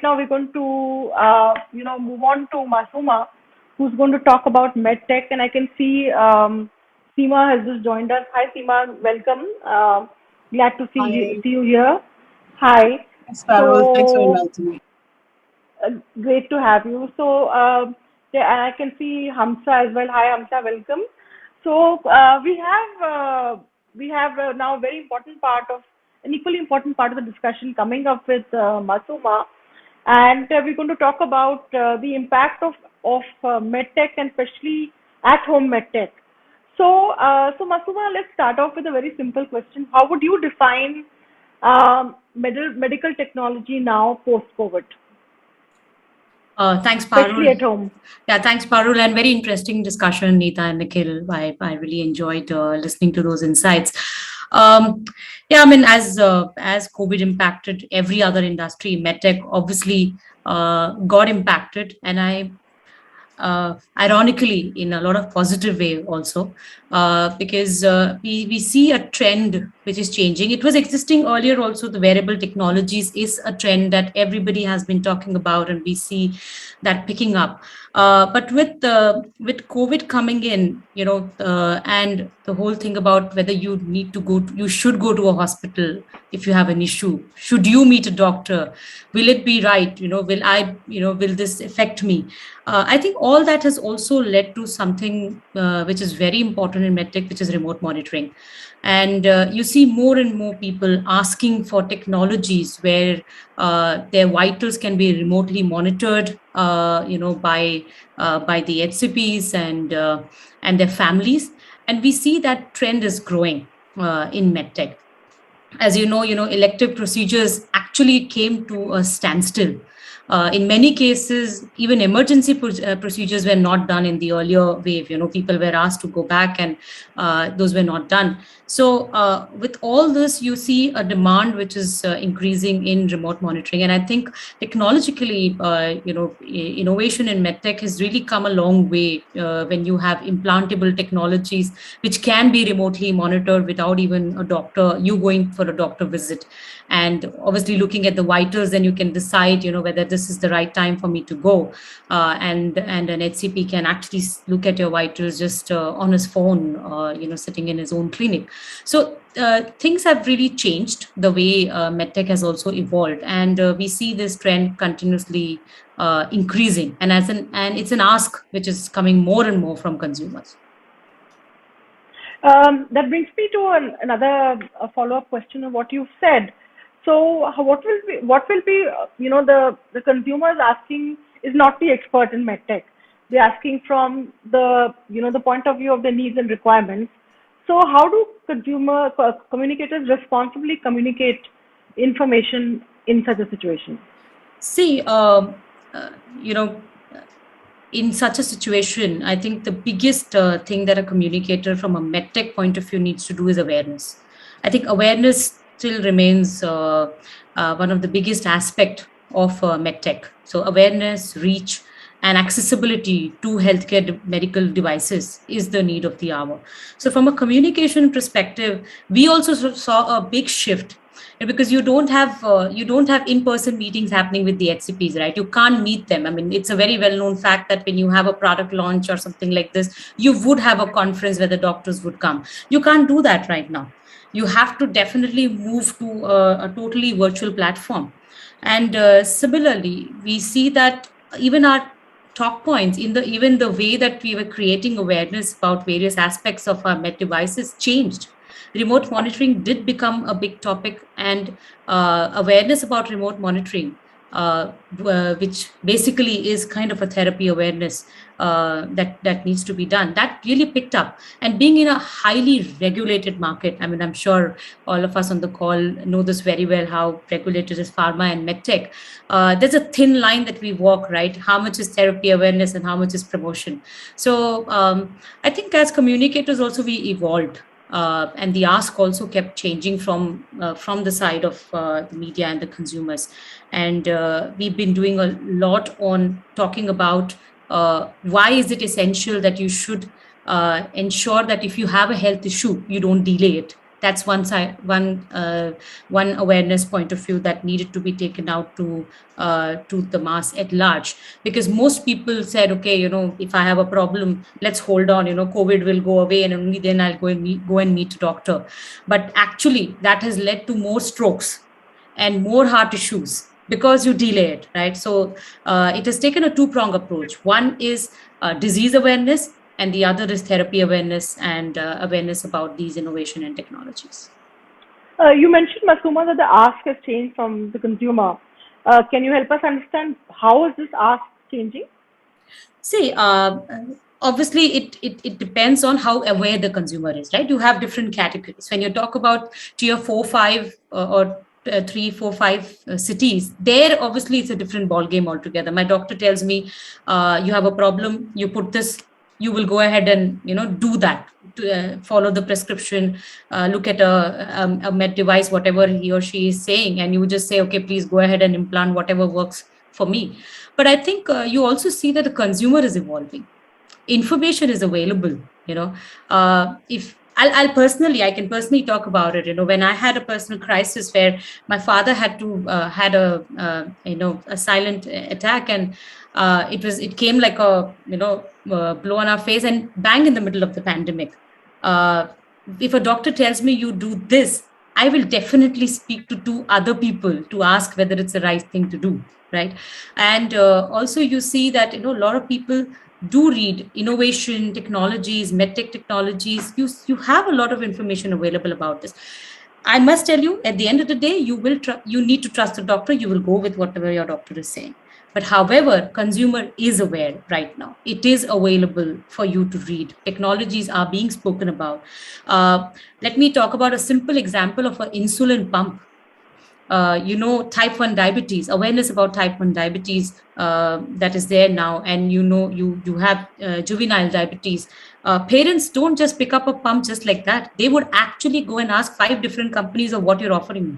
Now we're going to, move on to Masuma, who's going to talk about medtech. And I can see Seema has just joined us. Hi, Seema. Welcome. Glad to Hi, see you here. Hi. thanks, Parul. Thanks for So inviting me. great to have you. So yeah, and I can see Hamsa as well. Hi, Hamsa. Welcome. So we have now a very important part of an equally important part of the discussion coming up with Masuma, and we're going to talk about the impact of medtech and especially at home medtech. So Masuma, let's start off with a very simple question. How would you define medical technology now post COVID, Thanks, especially at Parul. home? Yeah, thanks, Parul, and very interesting discussion, Neeta and Nikhil. I really enjoyed listening to those insights. Um, yeah, I mean, as COVID impacted every other industry, medtech obviously got impacted, and ironically in a lot of positive way also, because we see a trend which is changing. It was existing earlier also. The wearable technologies is a trend that everybody has been talking about, and we see that picking up. But with COVID coming in, and the whole thing about whether you should go to a hospital if you have an issue. Should you meet a doctor? Will it be right? Will this affect me? I think all that has also led to something which is very important in medtech, which is remote monitoring. And you see more and more people asking for technologies where their vitals can be remotely monitored, by the HCPs and their families. And we see that trend is growing in medtech. As elective procedures actually came to a standstill. In many cases, even emergency procedures were not done in the earlier wave. People were asked to go back, and those were not done. So, with all this, you see a demand which is increasing in remote monitoring. And I think technologically, innovation in medtech has really come a long way when you have implantable technologies which can be remotely monitored without even you going for a doctor visit. And obviously looking at the vitals, then you can decide whether this is the right time for me to go. And an HCP can actually look at your vitals just on his phone, sitting in his own clinic. So things have really changed. The way medtech has also evolved, and we see this trend continuously increasing, and it's an ask which is coming more and more from consumers. That brings me to another follow-up question of what you've said. So, what will be, the consumers asking is not the expert in medtech. They're asking from the point of view of their needs and requirements. So, how do communicators responsibly communicate information in such a situation? See, uh, you know, in such a situation, I think the biggest thing that a communicator from a medtech point of view needs to do is awareness. I think awareness still remains one of the biggest aspect of medtech. So awareness, reach, and accessibility to medical devices is the need of the hour. So from a communication perspective, we also saw a big shift, because you don't have in-person meetings happening with the HCPs, right? You can't meet them. I mean, it's a very well-known fact that when you have a product launch or something like this, you would have a conference where the doctors would come. You can't do that right now. You have to definitely move to a totally virtual platform. And similarly, we see that even our talk points, even the way that we were creating awareness about various aspects of our med devices changed. Remote monitoring did become a big topic, and awareness about remote monitoring, which basically is kind of a therapy awareness that needs to be done, that really picked up. And being in a highly regulated market, I mean, I'm sure all of us on the call know this very well, how regulated is pharma and medtech. There's a thin line that we walk, right? How much is therapy awareness and how much is promotion? So I think as communicators also we evolved, and the ask also kept changing from the side of the media and the consumers. And we've been doing a lot on talking about why is it essential that you should ensure that if you have a health issue, you don't delay it. That's one side, one awareness point of view that needed to be taken out to the mass at large, because most people said, okay, if I have a problem, let's hold on, COVID will go away and only then I'll go and meet a doctor. But actually, that has led to more strokes and more heart issues because you delay it, right? So it has taken a two-pronged approach. One is disease awareness, and the other is therapy awareness and awareness about these innovation and technologies. You mentioned, Masuma, that the ask has changed from the consumer. Can you help us understand how is this ask changing? See, obviously, it depends on how aware the consumer is, right? You have different categories. When you talk about tier 4, 5, or 3, 4, 5 cities, there obviously it's a different ball game altogether. My doctor tells me, you have a problem, you put this, you will go ahead and do that, follow the prescription, look at a med device, whatever he or she is saying, and you would just say, okay, please go ahead and implant whatever works for me. But I think you also see that the consumer is evolving. Information is available. If I can personally talk about it. When I had a personal crisis where my father had a silent attack, and it came like a blow on our face, and bang in the middle of the pandemic. If a doctor tells me you do this, I will definitely speak to two other people to ask whether it's the right thing to do, right? And also you see that a lot of people do read innovation technologies, medtech technologies. You have a lot of information available about this. I must tell you, at the end of the day, you need to trust the doctor. You will go with whatever your doctor is saying. But however, consumer is aware right now. It is available for you to read. Technologies are being spoken about. Let me talk about a simple example of an insulin pump. Type 1 diabetes, awareness about type 1 diabetes that is there now, and you have juvenile diabetes. Parents don't just pick up a pump just like that. They would actually go and ask 5 different companies of what you're offering me.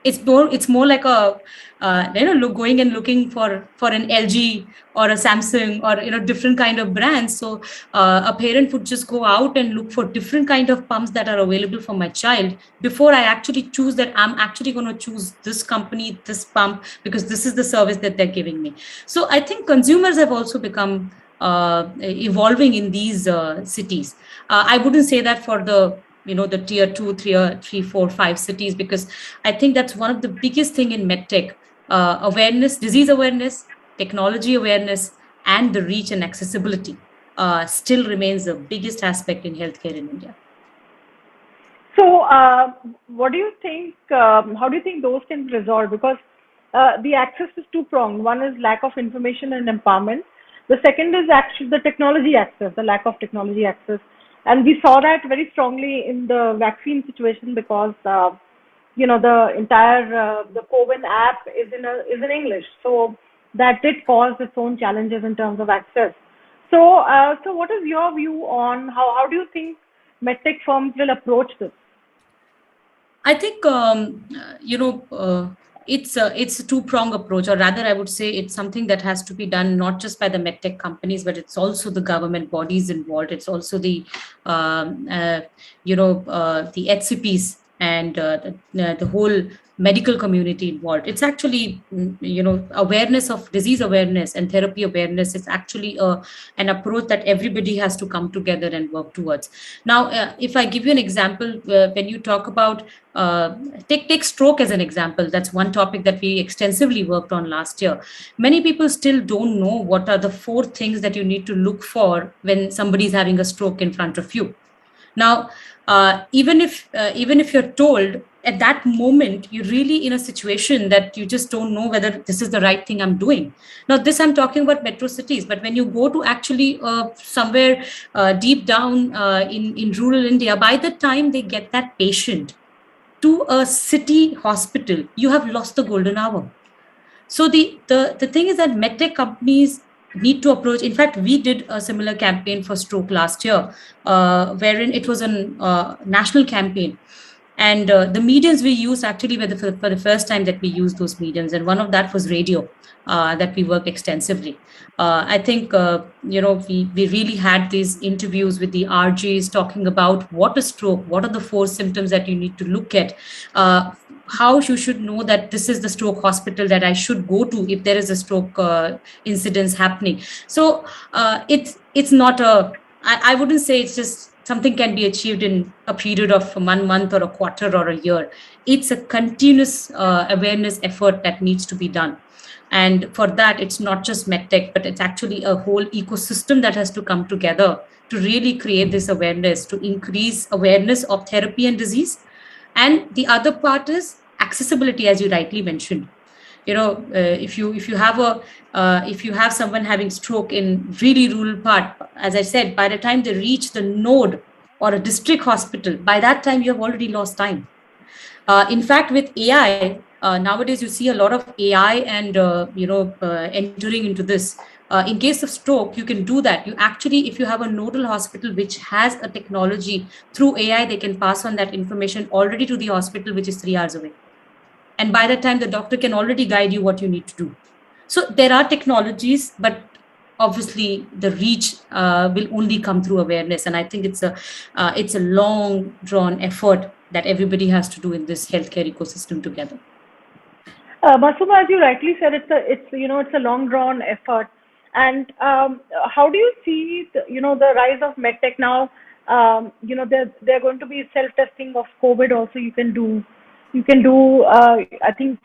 It's more like a going and looking for an LG or a Samsung or different kind of brands. So a parent would just go out and look for different kind of pumps that are available for my child before I actually choose that I'm actually going to choose this company, this pump, because this is the service that they're giving me. So I think consumers have also become evolving in these cities. I wouldn't say that for the tier 2, 3, 4, 5 cities, because I think that's one of the biggest thing in medtech. Awareness, disease awareness, technology awareness, and the reach and accessibility still remains the biggest aspect in healthcare in India. So, what do you think? How do you think those can be resolved? Because the access is two-pronged. One is lack of information and empowerment. The second is actually the technology access, the lack of technology access. And we saw that very strongly in the vaccine situation, because the entire the COVID app is in English, so that did cause its own challenges in terms of access. So, what is your view on how do you think medtech firms will approach this? I think it's a two-prong approach, or rather, I would say it's something that has to be done not just by the medtech companies, but it's also the government bodies involved. It's also the the HCPs and the whole medical community involved. It's actually awareness of disease awareness and therapy awareness is actually an approach that everybody has to come together and work towards. Now, if I give you an example, when you talk about take stroke as an example, that's one topic that we extensively worked on last year. Many people still don't know what are the 4 things that you need to look for when somebody is having a stroke in front of you. Now, even if you're told at that moment, you're really in a situation that you just don't know whether this is the right thing I'm doing. Now, this I'm talking about metro cities, but when you go to actually somewhere deep down in rural India, by the time they get that patient to a city hospital, you have lost the golden hour. So the thing is that medtech companies need to approach. In fact, we did a similar campaign for stroke last year, wherein it was a national campaign. And the mediums we used actually were for the first time that we used those mediums, and one of that was radio, that we worked extensively. I think we really had these interviews with the RJs talking about what a stroke, what are the 4 symptoms that you need to look at, how you should know that this is the stroke hospital that I should go to if there is a stroke incidence happening. So it's not I wouldn't say it's just something can be achieved in a period of 1 month or a quarter or a year. It's a continuous awareness effort that needs to be done. And for that, it's not just medtech, but it's actually a whole ecosystem that has to come together to really create this awareness, to increase awareness of therapy and disease. And the other part is accessibility, as you rightly mentioned. If you have someone having stroke in really rural part, as I said, by the time they reach the node or a district hospital, by that time you have already lost time. In fact, with AI, nowadays you see a lot of AI and entering into this. In case of stroke, you can do that. You actually, if you have a nodal hospital which has a technology, through AI, they can pass on that information already to the hospital, which is 3 hours away. And by that time, the doctor can already guide you what you need to do. So there are technologies, but obviously the reach will only come through awareness. And I think it's a long drawn effort that everybody has to do in this healthcare ecosystem together. Masuma, as you rightly said, it's a long drawn effort. And how do you see the rise of medtech now? They're going to be self testing of COVID also. You can do. I think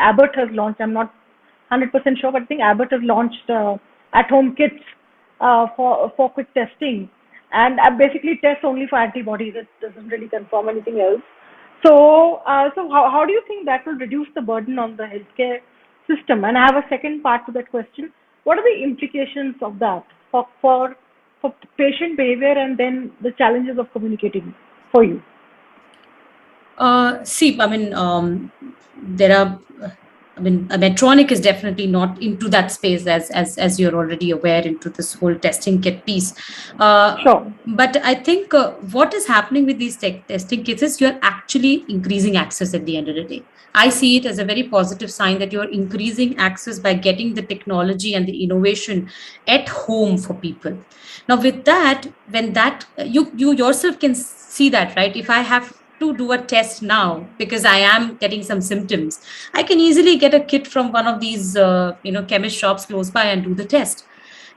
Abbott has launched. I'm not 100% sure, but I think Abbott has launched at home kits for quick testing, and basically tests only for antibodies. It doesn't really confirm anything else. So how do you think that will reduce the burden on the healthcare system? And I have a second part to that question. What are the implications of that for patient behavior and then the challenges of communicating for you? See, I mean, there are. I mean, Medtronic is definitely not into that space, as you're already aware, into this whole testing kit piece. Sure. But I think what is happening with these testing kits is you're actually increasing access at the end of the day. I see it as a very positive sign that you're increasing access by getting the technology and the innovation at home for people. Now, with that, when that you yourself can see that, right? If I have to do a test now because I am getting some symptoms, I can easily get a kit from one of these chemist shops close by and do the test.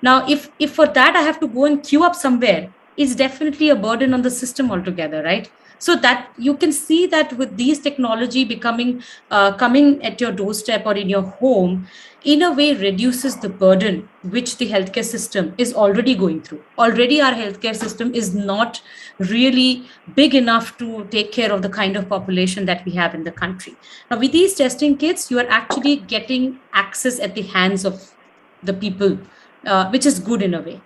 Now, if for that I have to go and queue up somewhere, it's definitely a burden on the system altogether, right? So that you can see that with these technology becoming coming at your doorstep or in your home, in a way reduces the burden which the healthcare system is already going through. Already our healthcare system is not really big enough to take care of the kind of population that we have in the country. Now, with these testing kits, you are actually getting access at the hands of the people, which is good in a way.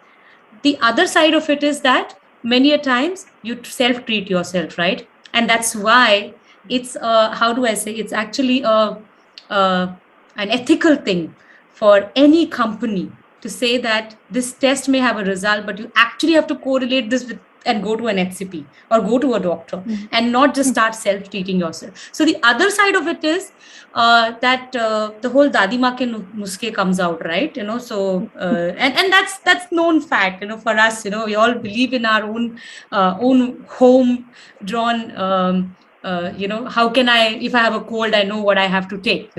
The other side of it is that many a times you self-treat yourself, right? And that's why it's how do I say, it's actually an ethical thing for any company to say that this test may have a result, but you actually have to correlate this with and go to an HCP or go to a doctor and not just start self-treating yourself. So the other side of it is that the whole dadi maa ke nuske comes out, right? So and that's known fact. For us, we all believe in our own home drawn. How can I, if I have a cold, I know what I have to take,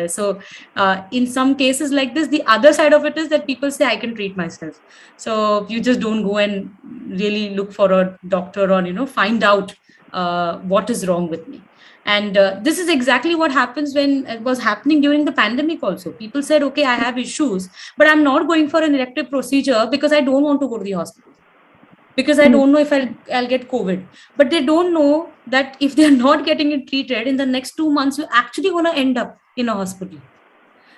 so in some cases like this, the other side of it is that people say I can treat myself. So you just don't go and really look for a doctor or, find out what is wrong with me. And this is exactly what happens when it was happening during the pandemic also. People said, okay, I have issues, but I'm not going for an elective procedure because I don't want to go to the hospital, because I don't know if I'll get COVID. But they don't know that if they're not getting it treated, in the next 2 months, you're actually going to end up in a hospital.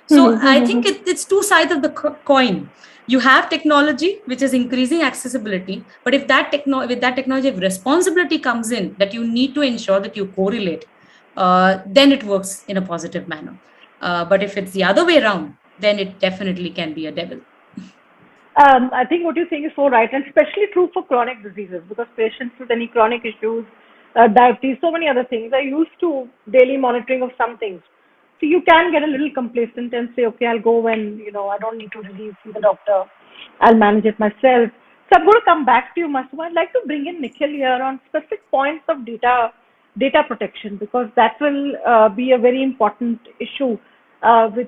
So I think it's two sides of the coin. You have technology, which is increasing accessibility. But if with that technology, if responsibility comes in, that you need to ensure that you correlate, then it works in a positive manner. But if it's the other way around, then it definitely can be a devil. I think what you're saying is so right, and especially true for chronic diseases, because patients with any chronic issues, diabetes, so many other things. I used to daily monitoring of some things. So you can get a little complacent and say, okay, I'll go when, I don't need to really see the doctor. I'll manage it myself. So I'm going to come back to you, Masuma. I'd like to bring in Nikhil here on specific points of data protection, because that will be a very important issue with,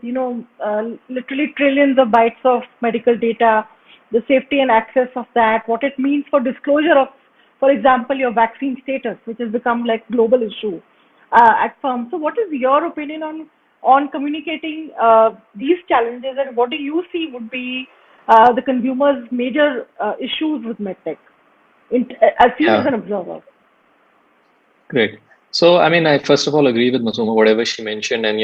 literally trillions of bytes of medical data, the safety and access of that, what it means for disclosure of, for example, your vaccine status, which has become like global issue at firms. So, what is your opinion on communicating these challenges, and what do you see would be the consumer's major issues with medtech, as you as Yeah, an observer? great. So, I mean, I first of all agree with Masuma, whatever she mentioned. And,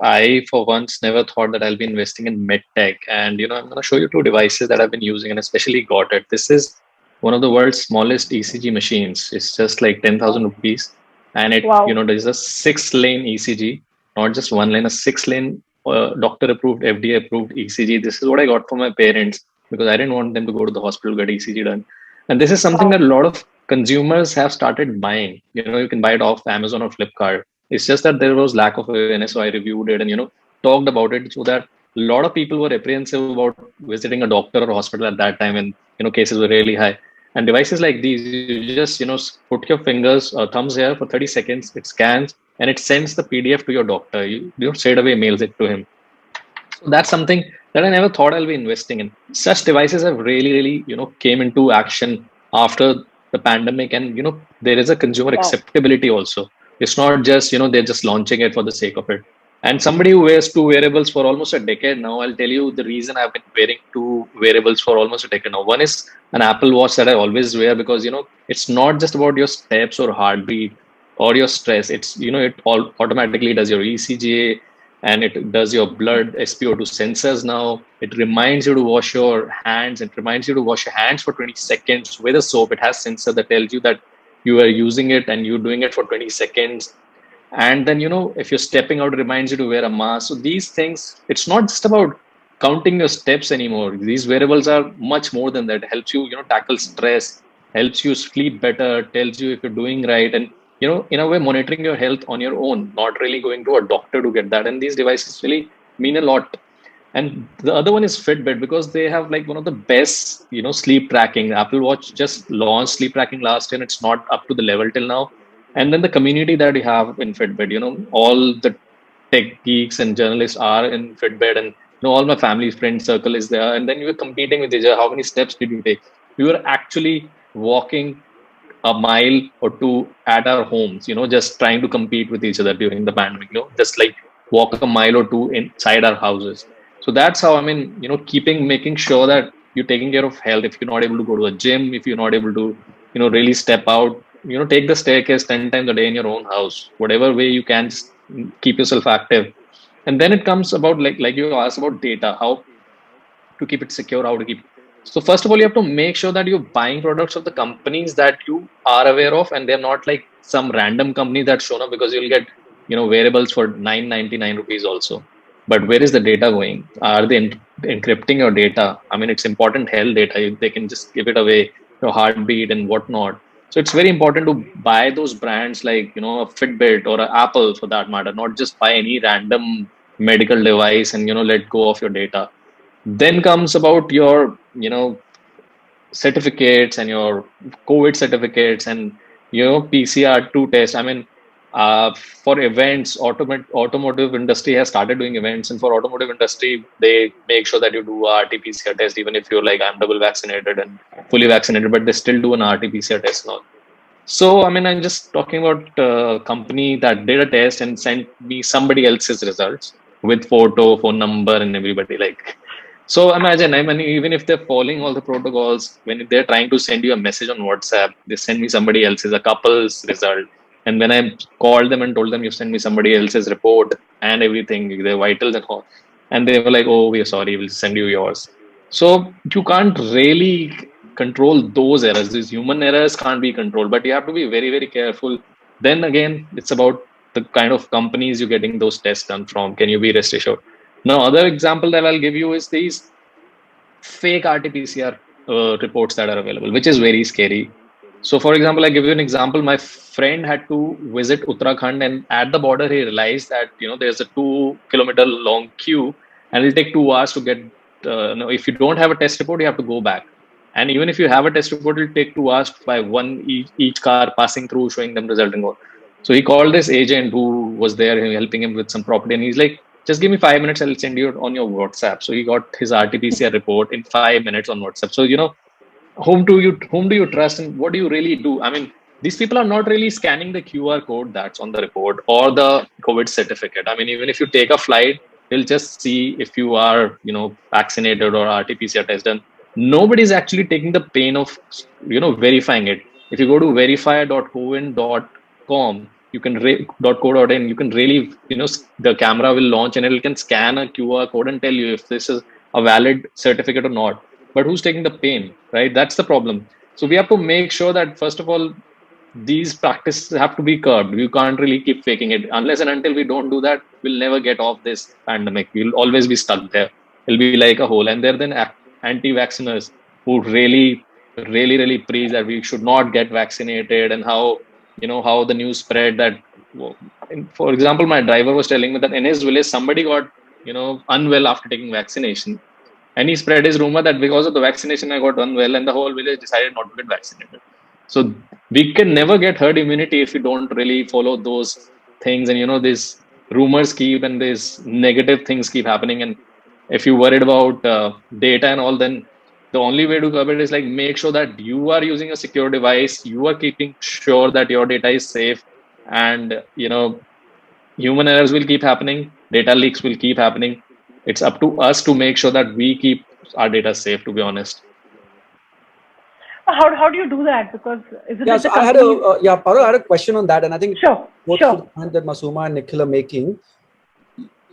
I for once never thought that I'll be investing in medtech. And, I'm going to show you two devices that I've been using and especially got it. This is one of the world's smallest ECG machines. It's just like 10,000 Wow. rupees. And it, Wow. there's a 6-lane ECG, not just one lane, a 6-lane doctor approved, FDA approved ECG. This is what I got from my parents because I didn't want them to go to the hospital to get ECG done. And this is something Wow. that a lot of consumers have started buying. You can buy it off Amazon or Flipkart. It's just that there was lack of awareness, so I reviewed it and talked about it so that a lot of people were apprehensive about visiting a doctor or hospital at that time, and cases were really high. And devices like these, you just put your fingers, thumbs here for 30 seconds. It scans and it sends the PDF to your doctor. You straight away mails it to him. So that's something that I never thought I'll be investing in. Such devices have really, really, came into action after the pandemic, and there is a consumer Wow. acceptability also. It's not just they're just launching it for the sake of it. And somebody who wears two wearables for almost a decade now, I'll tell you the reason I've been wearing two wearables for almost a decade now. One is an Apple Watch that I always wear because it's not just about your steps or heartbeat or your stress. It's it all automatically does your ECG, and it does your blood SpO2 sensors now. It reminds you to wash your hands. It reminds you to wash your hands for 20 seconds with a soap. It has sensor that tells you that you are using it and you're doing it for 20 seconds. And then, if you're stepping out, it reminds you to wear a mask. So these things, it's not just about counting your steps anymore. These wearables are much more than that. It helps you, tackle stress, helps you sleep better, tells you if you're doing right. And in a way, monitoring your health on your own, not really going to a doctor to get that. And these devices really mean a lot. And the other one is Fitbit because they have like one of the best, sleep tracking. Apple Watch just launched sleep tracking last year, and it's not up to the level till now. And then the community that you have in Fitbit, all the tech geeks and journalists are in Fitbit, and all my family friend circle is there. And then you were competing with each other. How many steps did you take? We were actually walking a mile or two at our homes, just trying to compete with each other during the pandemic, just like walk a mile or two inside our houses. So that's how, I mean, making sure that you're taking care of health. If you're not able to go to a gym, if you're not able to, really step out, take the staircase 10 times a day in your own house, whatever way you can, just keep yourself active. And then it comes about like you asked about data, how to keep it secure, how to keep. So first of all, you have to make sure that you're buying products of the companies that you are aware of, and they're not like some random company that's shown up, because you'll get wearables for 999 rupees also. But where is the data going? Are they encrypting your data? I mean, it's important health data. They can just give it away, your heartbeat and whatnot. So it's very important to buy those brands like a Fitbit or a Apple for that matter, not just buy any random medical device and let go of your data. Then comes about your certificates and your COVID certificates and PCR2 test. I mean, for events, automotive industry has started doing events, and for automotive industry, they make sure that you do a RT-PCR test, even if you're like, I'm double vaccinated and fully vaccinated, but they still do an RT-PCR test now. So, I mean, I'm just talking about a company that did a test and sent me somebody else's results with photo, phone number, and everybody. Like, so imagine, I mean, even if they're following all the protocols, when they're trying to send you a message on WhatsApp, they send me somebody else's, a couple's result. And when I called them and told them you send me somebody else's report and everything, their vitals and all, and they were like, "Oh, we're sorry, we'll send you yours." So you can't really control those errors. These human errors can't be controlled, but you have to be very, very careful. Then again, it's about the kind of companies you're getting those tests done from. Can you be rest assured? Now, other example that I'll give you is these fake RT-PCR reports that are available, which is very scary. So, for example, I give you an example. My friend had to visit Uttarakhand, and at the border, he realized that there's a 2 kilometer long queue, and it'll take 2 hours to get. No, if you don't have a test report, you have to go back. And even if you have a test report, it'll take 2 hours by one each car passing through, showing them result and all. So he called this agent who was there helping him with some property, and he's like, "Just give me 5 minutes, I'll send you on your WhatsApp." So he got his RT-PCR report in 5 minutes on WhatsApp. So whom do you trust, and what do you really do? I mean, these people are not really scanning the QR code that's on the report or the COVID certificate. I mean, even if you take a flight, they'll just see if you are vaccinated or RT-PCR test done. Nobody's actually taking the pain of verifying it. If you go to verify.cowin.com, you can .co.in, you can really the camera will launch and it can scan a QR code and tell you if this is a valid certificate or not. But who's taking the pain, right? That's the problem. So we have to make sure that, first of all, these practices have to be curbed. You can't really keep faking it. Unless and until we don't do that, we'll never get off this pandemic. We'll always be stuck there. It'll be like a hole. And there are then anti-vacciners who really preach that we should not get vaccinated, and how the news spread that, for example, my driver was telling me that in his village somebody got unwell after taking vaccination, and he spread his rumor that because of the vaccination I got unwell, and the whole village decided not to get vaccinated. So we can never get herd immunity if we don't really follow those things. And these rumors keep, and these negative things keep happening. And if you're worried about data and all, then the only way to cover it is like, make sure that you are using a secure device, you are keeping sure that your data is safe, and human errors will keep happening, data leaks will keep happening. It's up to us to make sure that we keep our data safe, to be honest. How do you do that? Because isn't so I had Parul, I had a question on that, and I think sure. The point that Masooma and Nikhil are making,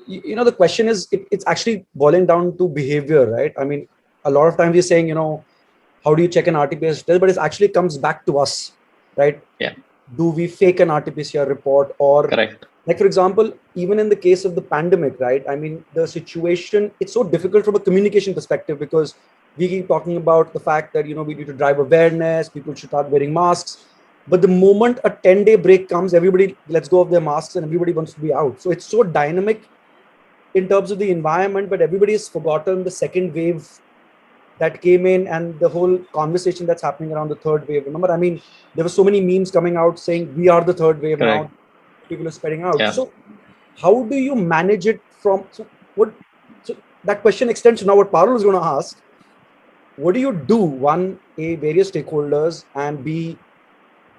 the question is, it's actually boiling down to behavior, right? I mean, a lot of times we're saying, how do you check an RT-PCR test? But it actually comes back to us, right? Yeah. Do we fake an RT-PCR report? Or correct? Like, for example, even in the case of the pandemic, right? I mean, the situation, it's so difficult from a communication perspective, because we keep talking about the fact that, we need to drive awareness, people should start wearing masks. But the moment a 10-day break comes, everybody lets go of their masks and everybody wants to be out. So it's so dynamic in terms of the environment, but everybody has forgotten the second wave that came in and the whole conversation that's happening around the third wave. Remember, I mean, there were so many memes coming out saying we are the third wave now. People are spreading out. Yeah. So how do you manage it from, so that question extends to now what Parul is going to ask. What do you do? One, A, various stakeholders, and B,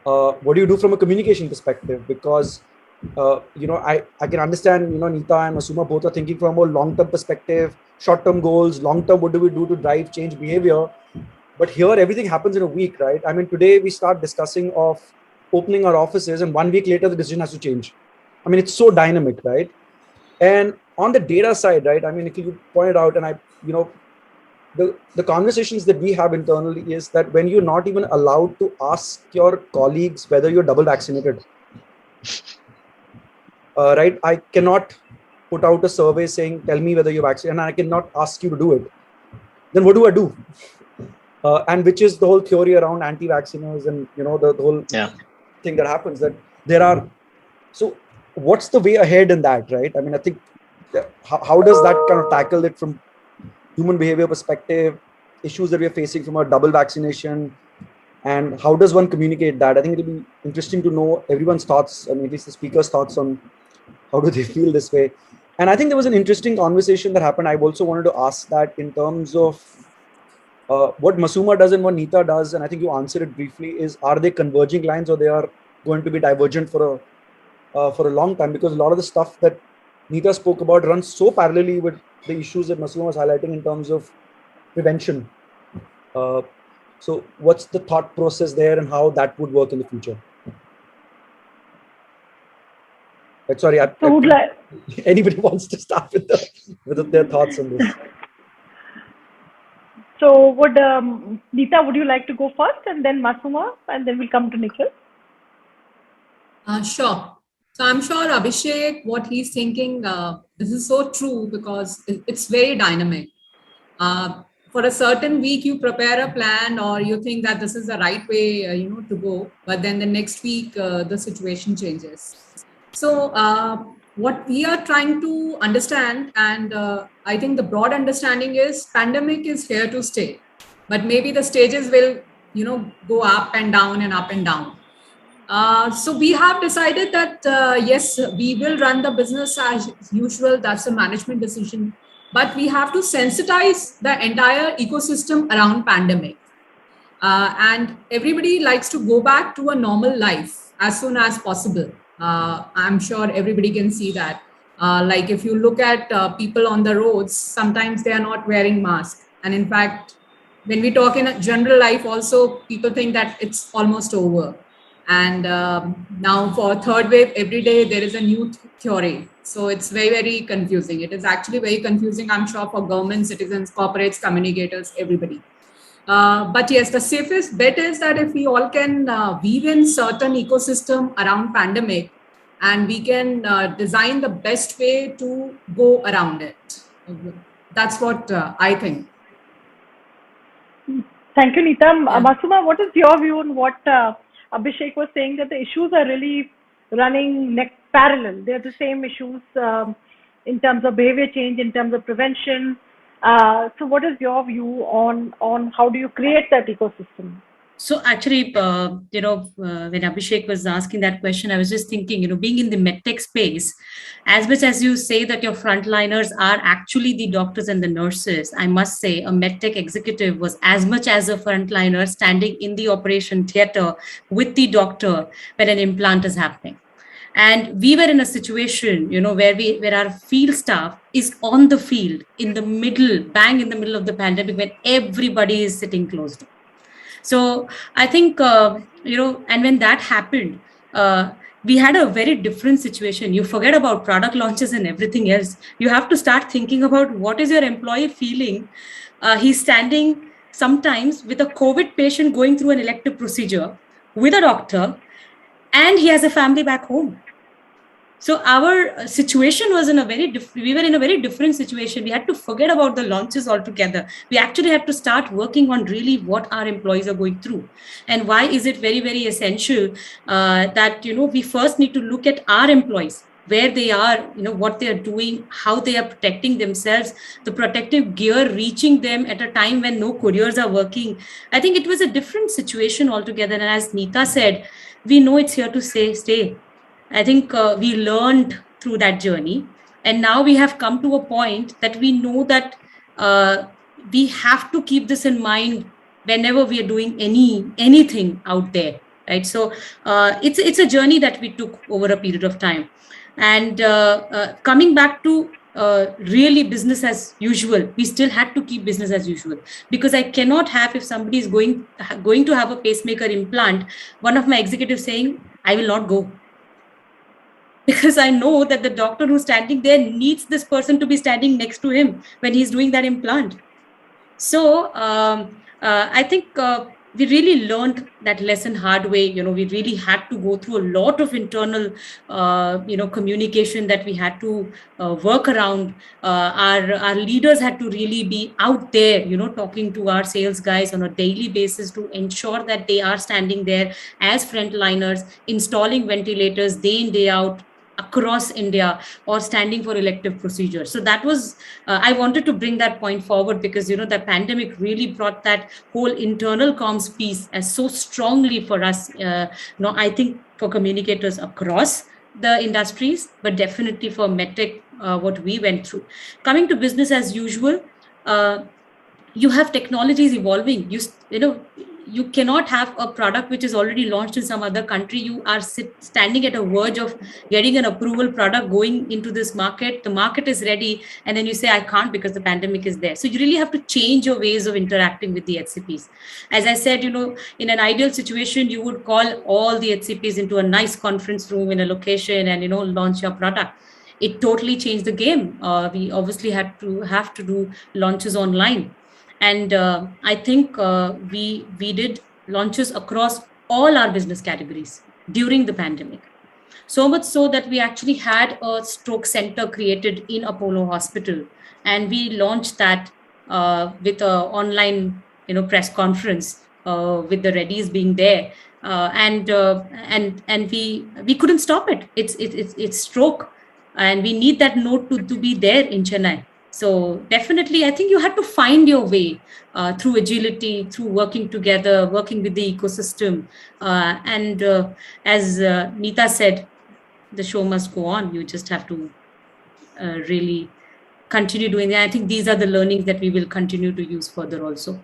what do you do from a communication perspective? Because, I can understand, Nita and Masooma both are thinking from a more long-term perspective, short-term goals, long-term, what do we do to drive change behavior? But here, everything happens in a week, right? I mean, today we start discussing of opening our offices, and 1 week later, the decision has to change. I mean, it's so dynamic, right? And on the data side, right? I mean, if you pointed out, and the conversations that we have internally is that when you're not even allowed to ask your colleagues whether you're double vaccinated, right? I cannot put out a survey saying, tell me whether you're vaccinated, and I cannot ask you to do it. Then what do I do? And which is the whole theory around anti-vacciners and, the whole thing that happens, that there are. So what's the way ahead in that, right? I mean, I think, how does that kind of tackle it from human behavior perspective, issues that we are facing from a double vaccination, and how does one communicate that? I think it'll be interesting to know everyone's thoughts, and at least the speaker's thoughts on how do they feel this way. And I think there was an interesting conversation that happened. I also wanted to ask that in terms of what Masooma does and what Nita does, and I think you answered it briefly, is are they converging lines or they are going to be divergent for a long time? Because a lot of the stuff that Nita spoke about runs so parallelly with the issues that Masooma was highlighting in terms of prevention. So what's the thought process there and how that would work in the future? Sorry, anybody wants to start with their thoughts on this? So would Nita, would you like to go first, and then Masooma, and then we'll come to Nikhil? Sure. So I'm sure Abhishek, what he's thinking, this is so true because it's very dynamic. for a certain week you prepare a plan or you think that this is the right way to go, but then the next week the situation changes. So what we are trying to understand, and I think the broad understanding is pandemic is here to stay, but maybe the stages will go up and down and up and down. So we have decided that yes, we will run the business as usual. That's a management decision, but we have to sensitize the entire ecosystem around pandemic, and everybody likes to go back to a normal life as soon as possible. I'm sure everybody can see that. Like if you look at people on the roads, sometimes they are not wearing masks, and in fact, when we talk in a general life, also people think that it's almost over. And now for third wave, every day there is a new theory. So it's very, very confusing. It is actually very confusing, I'm sure, for government, citizens, corporates, communicators, everybody. But yes, the safest bet is that if we all can weave in certain ecosystem around pandemic, and we can design the best way to go around it. That's what I think. Thank you, Neeta. Yeah. Masuma, what is your view on what Abhishek was saying, that the issues are really running parallel? They're the same issues in terms of behavior change, in terms of prevention. So what is your view on how do you create that ecosystem? So actually, when Abhishek was asking that question, I was just thinking, being in the medtech space, as much as you say that your frontliners are actually the doctors and the nurses, I must say a medtech executive was as much as a frontliner standing in the operation theater with the doctor when an implant is happening. And we were in a situation, where our field staff is on the field bang in the middle of the pandemic, when everybody is sitting closed. So I think, and when that happened, we had a very different situation. You forget about product launches and everything else. You have to start thinking about what is your employee feeling. He's standing sometimes with a COVID patient going through an elective procedure with a doctor, and he has a family back home. So our situation was we were in a very different situation. We had to forget about the launches altogether. We actually had to start working on really what our employees are going through. And why is it very, very essential that, we first need to look at our employees, where they are, what they are doing, how they are protecting themselves, the protective gear reaching them at a time when no couriers are working. I think it was a different situation altogether. And as Neeta said, we know it's here to stay. I think we learned through that journey, and now we have come to a point that we know that we have to keep this in mind whenever we are doing anything out there, right? So it's a journey that we took over a period of time, and coming back to really business as usual, we still had to keep business as usual, because I cannot have, if somebody is going to have a pacemaker implant, one of my executives saying, I will not go. Because I know that the doctor who's standing there needs this person to be standing next to him when he's doing that implant. So I think we really learned that lesson hard way. We really had to go through a lot of internal, communication that we had to work around. Our leaders had to really be out there, talking to our sales guys on a daily basis to ensure that they are standing there as frontliners, installing ventilators day in, day out, across India, or standing for elective procedures. So that was, I wanted to bring that point forward, because, the pandemic really brought that whole internal comms piece as so strongly for us, I think for communicators across the industries, but definitely for medtech, what we went through. Coming to business as usual, you have technologies evolving. You cannot have a product which is already launched in some other country. You are standing at a verge of getting an approval product going into this market. The market is ready, and then you say, I can't because the pandemic is there. So you really have to change your ways of interacting with the HCPs. As I said, in an ideal situation, you would call all the HCPs into a nice conference room in a location and, launch your product. It totally changed the game. We obviously have to do launches online. And I think we did launches across all our business categories during the pandemic. So much so that we actually had a stroke center created in Apollo Hospital, and we launched that with an online, press conference with the Reddies being there, and we couldn't stop it. It's stroke, and we need that note to be there in Chennai. So definitely, I think you had to find your way through agility, through working together, working with the ecosystem, and as Neeta said, the show must go on. You just have to really continue doing that. I think these are the learnings that we will continue to use further also.